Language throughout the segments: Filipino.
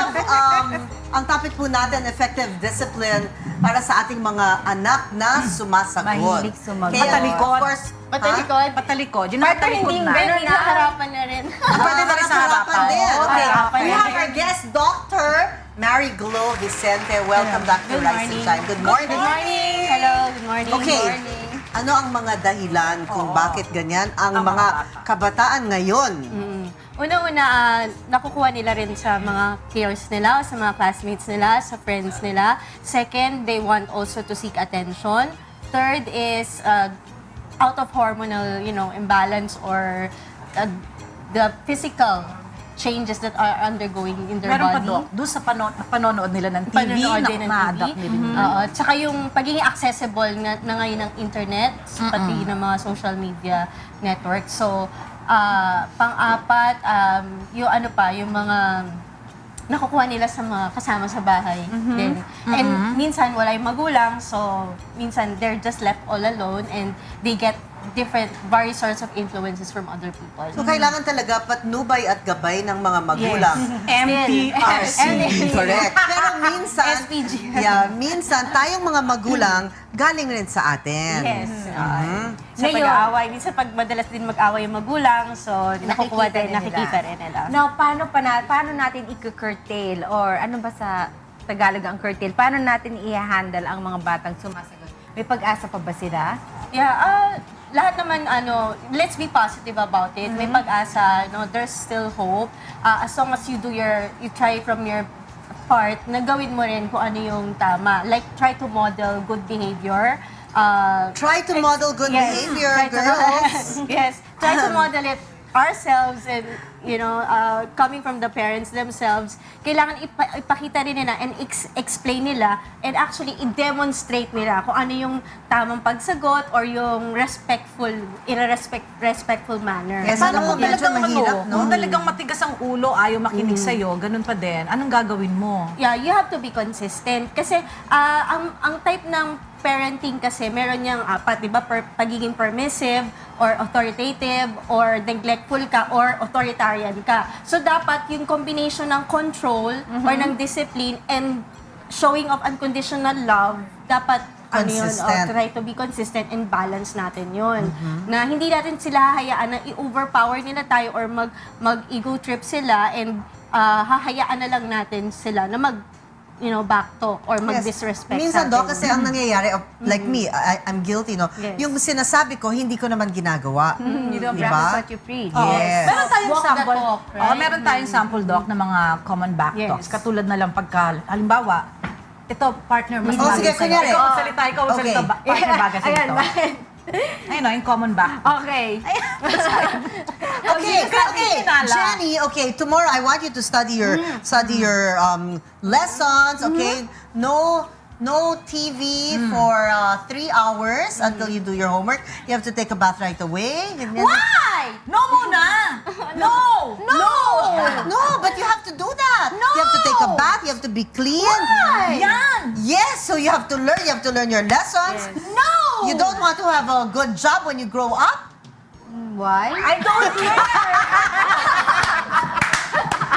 have, ang topic po natin, effective discipline para sa ating mga anak na sumasagot. Mahilig sumagot. Kaya, Patalikod. of course, Patalikod. Patalikod. Yung Parang nakatalikod hindi na. ganun Pero nasa harapan na rin. Pwede na rin sa harapan. din. Okay. Harapan We din. have our guest, Dr. Mary Glo Vicente. Welcome back to Good Rise and morning. Shine. Good morning. Good morning. Hello, good morning. Okay. Good morning. Ano ang mga dahilan kung bakit ganyan ang mga kabataan ngayon? Una-una, nakukuha nila rin sa mga peers nila, sa mga classmates nila, sa friends nila. Second, they want also to seek attention. Third is out of hormonal, imbalance or the physical changes that are undergoing in their Meron pa, body. Dok, doon sa panonood nila ng TV, Panonood din ng na-adapt TV. nila. Oo. Tsaka yung pagiging accessible na ngayon ng internet, pati ng mga social media network. So, pang-apat, yung yung mga nakukuha nila sa mga kasama sa bahay din. And minsan wala yung magulang, so minsan they're just left all alone and they get various sorts of influences from other people. So, kailangan talaga patnubay at gabay ng mga magulang. MPRC. Correct. Pero minsan, SPG. minsan tayong mga magulang galing rin sa atin. Yes. Sa Ngayon- pag-aaway, minsan pag madalas din mag-away yung magulang, so nakukuha din, nila. nakikita rin nila. Now, paano natin i-curtail or ano ba sa Tagalog ang curtail? Paano natin i-handle ang mga batang sumasagot? May pag-asa pa ba sila? Yeah, lahat naman, let's be positive about it. May pag-asa, there's still hope. As long as you try from your part, na gawin mo rin kung ano yung tama. Like, try to model good behavior. Try to model good behavior, try to- girls. Yes, try to model it ourselves and, coming from the parents themselves, kailangan ipakita rin nila and explain nila and actually i-demonstrate nila kung ano yung tamang pagsagot or yung in a respectful manner. Yes, Paano alam mo, kung medyo talagang mahirap, no? kung talagang matigas ang ulo, ayaw makinig sa'yo, ganun pa din, anong gagawin mo? Yeah, you have to be consistent. Kasi ang type ng parenting kasi, meron niyang apat, di ba? Pagiging permissive, or authoritative, or neglectful ka, or authoritarian ka. So, dapat yung combination ng control, or ng discipline, and showing of unconditional love, dapat Consistent. try to be consistent and balance natin yun. Na hindi natin sila hahayaan na i-overpower nila tayo or mag-ego trip sila and hahayaan na lang natin sila na back talk or mag-disrespect Minsan, sa Doc, atin. kasi ang nangyayari, like me, I'm guilty, no? Yes. Yung sinasabi ko, hindi ko naman ginagawa. You don't Diba? practice what you preach. Yes. Meron tayong Walk the sample. talk, right? Meron tayong sample, Doc, ng mga common back Yes. talks. Katulad na lang pagka, halimbawa, ito, partner, mas Oh, bagay sige, sa'yo. kunyari. Ikaw ang salita, ikaw ang Okay. salita, partner bagay sa'yo Ayan, ito. bakit? Ayun, no, yung common back. Okay. Okay, okay, Hinala. Jenny. Okay, tomorrow I want you to study your lessons. Okay, no TV for 3 hours until you do your homework. You have to take a bath right away. Why? No muna! No! No! No, but you have to do that. No! You have to take a bath. You have to be clean. Yan! Yes, so you have to learn. You have to learn your lessons. No! You don't want to have a good job when you grow up. Why? I don't care!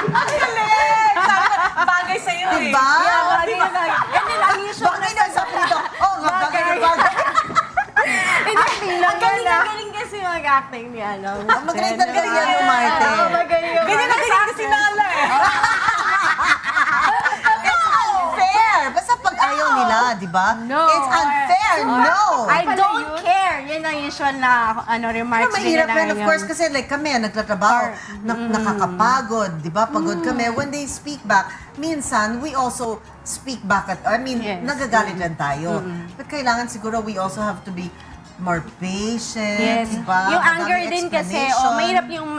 Ang galing! Sabi ko, bagay sa'yo eh. Diba? Bagay na bagay. And then, ang usual Bakit na sa dito? Oh, bagay. Ang galing kasi mag-acting ni Magaling talaga yan yung Marte. Ganyan na kasi si Nala eh. It's unfair. Basta pag ayaw nila, di ba? No. It's unfair. No. I don't care. Yan ang usual na Pero remarks mahirap nila rin, of ngayon. course, kasi like kami, nagtatrabaho, nakakapagod, di ba? Pagod kami. When they speak back, minsan, we also speak back Yes. nagagalit lang tayo. But kailangan siguro we also have to be more patient, Yes. di ba? Yung Madaming anger din kasi, explanation. mahirap yung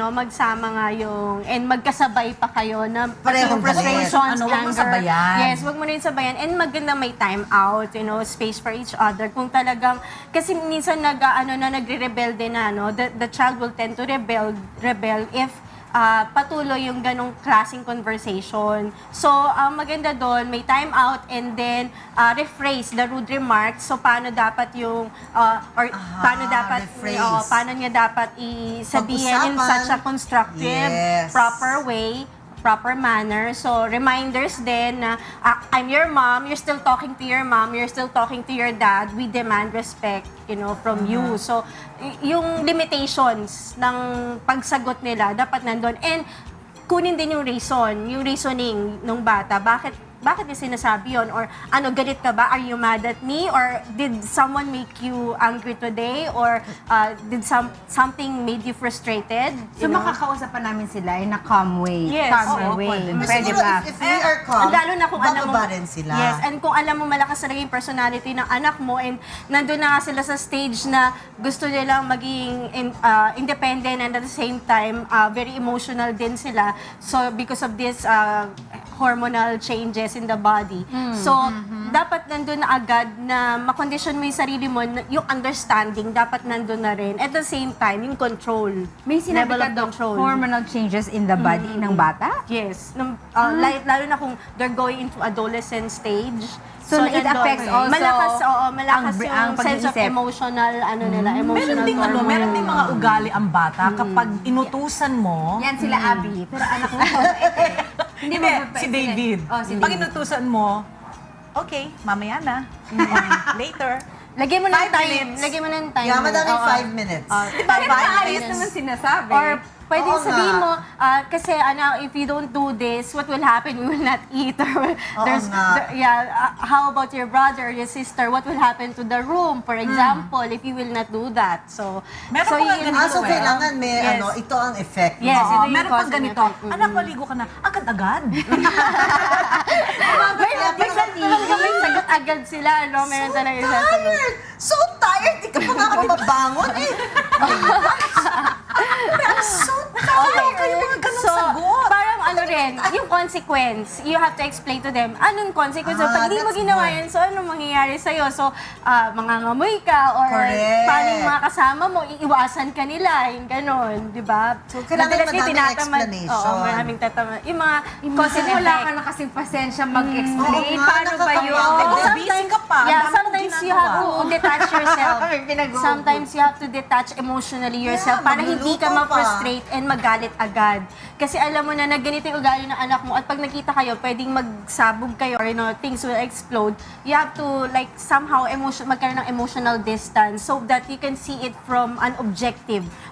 magsama nga yung, and magkasabay pa kayo na Parehong yung frustrations, galit. Wag mo anger. sabayan. Yes, wag mo rin sabayan. And maganda may time out, space for each other. Kung talagang, kasi minsan nagre-rebel din the child will tend to rebel if patuloy yung ganong klaseng conversation. So, ang maganda doon, may time out and then rephrase the rude remarks. So, paano dapat rephrase. paano niya dapat isabihin in Pag-usapan. such a constructive, Yes. proper way proper manner. So, reminders din na I'm your mom, you're still talking to your mom, you're still talking to your dad. We demand respect, from you. So, yung limitations ng pagsagot nila, dapat nandun. And, kunin din yung reasoning ng bata. Bakit niya sinasabi yun? Or galit ka ba? Are you mad at me? Or did someone make you angry today? Or did something made you frustrated? So makakausap pa namin sila in a calm way. Yes. Calmer Oo, way. pwede. Pwede Siguro ba? if we are calm, Lalo na kung alam mo, bababa rin sila. Yes, and kung alam mo malakas talaga yung personality ng anak mo and nandun na nga sila sa stage na gusto nilang maging independent and at the same time, very emotional din sila. So, because of this hormonal changes in the body. So, dapat nandun na agad na makondisyon mo yung sarili mo, yung understanding, dapat nandun na rin. At the same time, yung control. May sinabi Level ka of daw, control. hormonal changes in the body ng bata? Yes. Lalo na kung they're going into adolescent stage. So, it affects also malakas ang yung sense of pag-iisip. emotional, emotional Meron ding mga ugali ang bata kapag inutusan mo. Yan sila Abby. Pero anak ko, Hindi, si David. Oh, si Pag David. inutusan mo, okay, mamaya na. Later. Lagyan mo ng 5 time. minutes. Lagyan mo ng time. Yeah, madaming Oo. 5 minutes. Diba, 5 ayos minutes? naman sinasabi. Or pwedeng Oo sabihin nga. mo, kasi if you don't do this, what will happen? We will not eat. Or nga. how about your brother or your sister? What will happen to the room, for example, if you will not do that? So, Meron so pa nga yun- ganito So, eh. kailangan may, Yes. ito ang effect. Yes, Oo, ito yung meron cause pang and ganito. effect. Anak, maligo ka na. Agad-agad. May sagot agad sila, no? Meron talaga yung sasagot. Tired! So tired! Di ka pa nga ako mabangon eh. I'm so tired! Kayo mga ganong So, sagot. parang rin, yung consequence, you have to explain to them, anong consequence? So, pag di mo That's ginawa good. yan, so anong mangyayari sa'yo? So, mangangamoy ka, or Correct. paano yung mga kasama mo, iiwasan ka nila, yung ganon, di ba? So, kailangan Madalas yung madaming explanation. Oo, maraming tatamad. Yung mga cause and Wala effect. ka na kasing pasensya mag-explain. Oo nga, Paano ba yun? nakakapagod. Busy ka pa. Yeah, Ang dami mong sometimes you have to ginagawa. detach yourself. May pinag-uupo. Sometimes you have to detach emotionally yourself Yeah, para hindi ka magluluto pa. ma-frustrate and magalit agad. Kasi alam mo na ganito yung ugali ng anak mo at pag nakita kayo, pwedeng magsabog kayo or things will explode. You have to somehow magkaroon ng emotional distance so that you can see it from an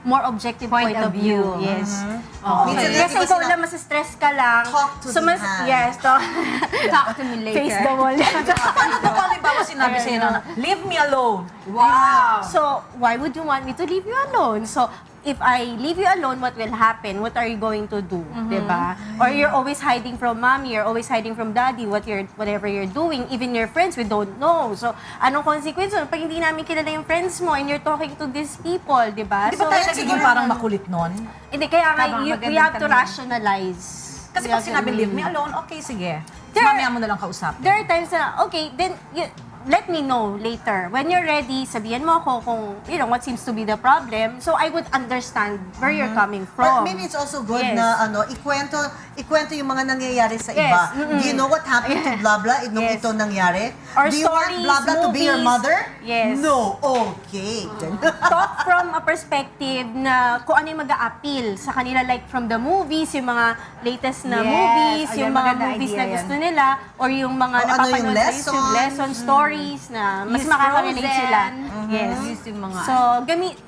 more objective point of view. Yes. Minsan Okay. natin Kasi kasi ikaw na- lang masistress ka lang. Talk to the hand. Yes, Talk to me later. face the wall. Paano to kung halimbawa sinabi sa'yo na, leave me alone? Wow. So, why would you want me to leave you alone? So, if I leave you alone, what will happen? What are you going to do? Diba? Or you're always hiding from mommy, you're always hiding from daddy, whatever you're doing. Even your friends, we don't know. So, anong consequence? Pag hindi namin kilala yung friends mo and you're talking to these people, diba? Di ba tayo nagiging parang makulit nun? Hindi, kaya nga, Habang we magandang have to tanong. rationalize. Kasi pag sinabi, leave me alone, okay, sige. There- Mamaya mo na lang kausap. There are times na, okay, then let me know later. When you're ready, sabihan mo ako kung, what seems to be the problem. So I would understand where you're coming But from. maybe it's also good Yes. na ikwento yung mga nangyayari sa Yes. iba. Do you know what happened to blah blah nung Yes. ito nangyari? Or Do you want stories, blah blah to be your movies. mother? Yes. No. Okay. Talk from a perspective na kung ano yung mag-a-appeal sa kanila, like from the movies, yung mga latest na Yes. movies, Ayan, yung mga maganda movies idea na yan. gusto nila, or yung mga O, ano napapanood yung sa YouTube, lessons. lesson stories na mas Use makaka-relate Frozen. sila. Yes. Use yung mga... So,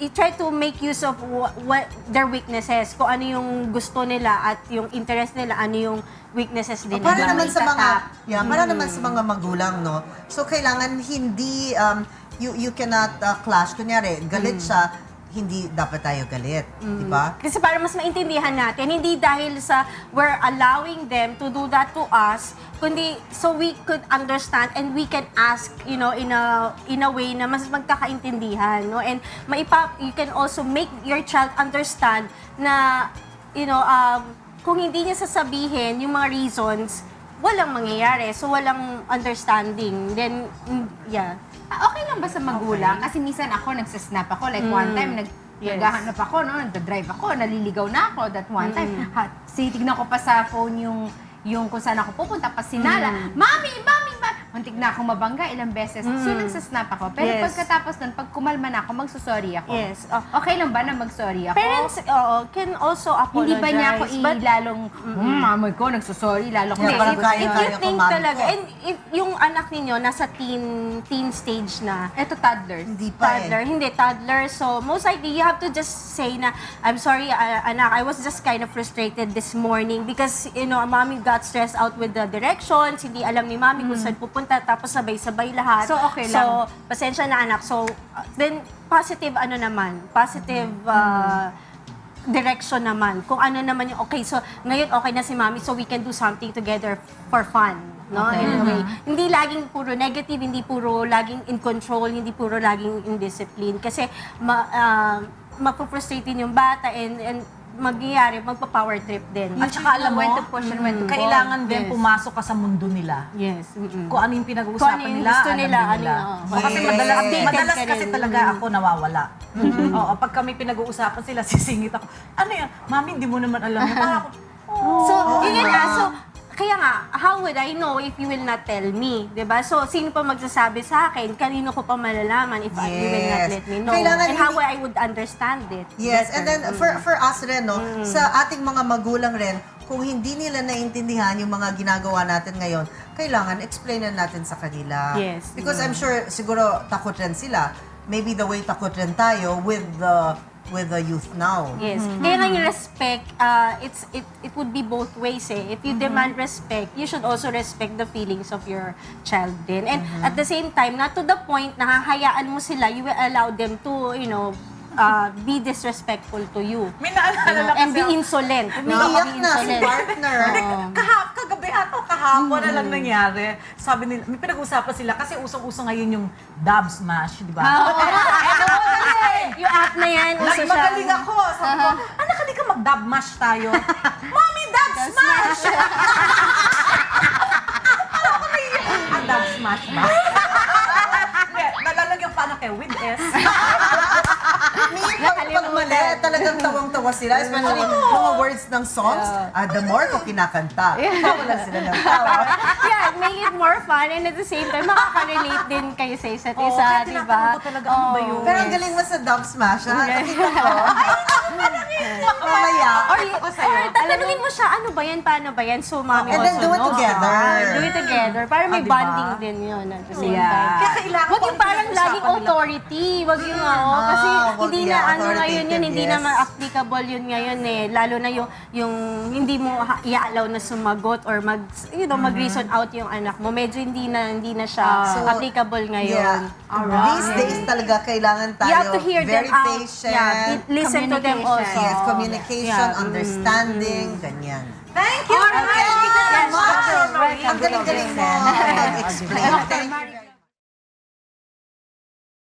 try to make use of what their weaknesses, kung ano yung gusto nila at yung interest nila, ano yung weaknesses din Para nila. naman sa mga para naman sa mga magulang, no. So kailangan hindi you cannot clash. Kunyari, galit siya, hindi dapat tayo galit, di ba? Kasi para mas maintindihan natin, hindi dahil sa we're allowing them to do that to us, kundi so we could understand and we can ask, in a way na mas magkakaintindihan, no? And you can also make your child understand na, kung hindi niya sasabihin yung mga reasons, walang mangyayari. So, walang understanding. Then, yeah. Okay lang ba sa magulang? Kasi minsan ako, nagsasnap ako. Like one time, Yes. naghahanap ako, nagdadrive ako, naliligaw na ako that one time. Tignan ko pa sa phone yung kung saan ako pupunta, pa sinala. Mami, muntik na akong mabangga ilang beses. So, nagsasnap ako. Pero Yes. pagkatapos nun, pag kumalma na ako, magsusorry ako. Yes. Okay lang ba na magsorry ako? Parents can also apologize. Hindi ba niya ako but lalong, mamoy ko, nagsusorry, lalo ko Yeah, parang nagsusorry. kaya- if you ko think mami talaga, ko. and if yung anak ninyo nasa teen stage na, Eto, toddlers. Hindi pa toddler, hindi toddler. So most likely you have to just say na, I'm sorry anak, I was just kind of frustrated this morning because mommy got stressed out with the directions, hindi alam ni mommy kung saan pupunta, tapos sabay-sabay lahat. So, okay So lang. pasensya na anak. So then positive positive direction naman. Kung ano naman yung okay. So, ngayon okay na si mami, so we can do something together for fun. No? Okay. In a way. Hindi laging puro negative, hindi puro laging in control, hindi puro laging indiscipline. Kasi mapufrustrate din yung bata and magyayari, magpa-power trip din. At saka alam mo, when to push and when to kailangan Yes. din pumasok ka sa mundo nila. Yes. Kung ano yung pinag-uusapan Kung ano yung nila, gusto alam nila, din nila. ano yun, Kasi Yes. madalas Updated ka kasi rin. talaga ako nawawala. Oo, pag kami pinag-uusapan sila, sisingit ako. Ano yan? Mami, hindi mo naman alam. Parang ako, So, yun nga. So, kaya nga, how would I know if you will not tell me? 'Di ba? So, sino pa magsasabi sa akin? Kanino ko pa malalaman if you will not Yes. let me know? Kailangan And how hindi- I would understand it? Yes, and then better. for us rin, no, sa ating mga magulang rin, kung hindi nila naintindihan yung mga ginagawa natin ngayon, kailangan explainan natin sa kanila. Yes. Because I'm sure, siguro, takot rin sila. Maybe the way takot rin tayo with the youth now. Yes. Kaya nga yung respect, it would be both ways eh. If you demand respect, you should also respect the feelings of your child din. And at the same time, not to the point na hahayaan mo sila, you will allow them to, be disrespectful to you. may naalala lang And kasi be ako. insolent. Umiiyak na si partner. Kagabi kahapon na lang nangyari. Sabi nila, may pinag-usapan sila kasi usong-uso ngayon yung dub smash, di ba? Yung app na yan, uso siya. Magaling ako. Sabi ko, anak, hindi ka mag-dub mash tayo. Mommy, dub smash! Alam ko naiiyak. Ang dub smash ba? Hindi, nalalagyan pa na kayo with S. Pag mali, talagang tawang-tawa sila. Especially mga words ng songs. The more ko kinakanta. Tawa lang sila ng tawa. Yeah, make it more fun and at the same time, makaka-relate din kayo sa isa't Oo, isa, kaya di tinatanong ba? ko talaga, ano ba yun? Pero ang galing mo sa dub smash, ha? Nakita ko. Mamaya. Or tatanungin mo siya, ano ba yan, paano ba yan? So, mami And then also do it knows. together. Do it together. Para may diba? bonding din yun at the same Yeah. time. Kaya kailangan Huwag ko yung ang parang pinag-usapan laging nila. authority. Wag yung kasi wag hindi yan, na ano ngayon authoritative, yun, hindi na yes. ma-applicable yun ngayon eh. Lalo na yung hindi mo i-allow na sumagot or mag-reason out yung anak mo. Medyo hindi na siya So, applicable ngayon. These days talaga kailangan tayo You have to hear very them out. patient. Yeah, listen to them also. Yes, communication, Yeah. understanding, ganyan. Thank you! Thank you very Yes, much. welcome. Ang galing-galing mo. Welcome. Explain.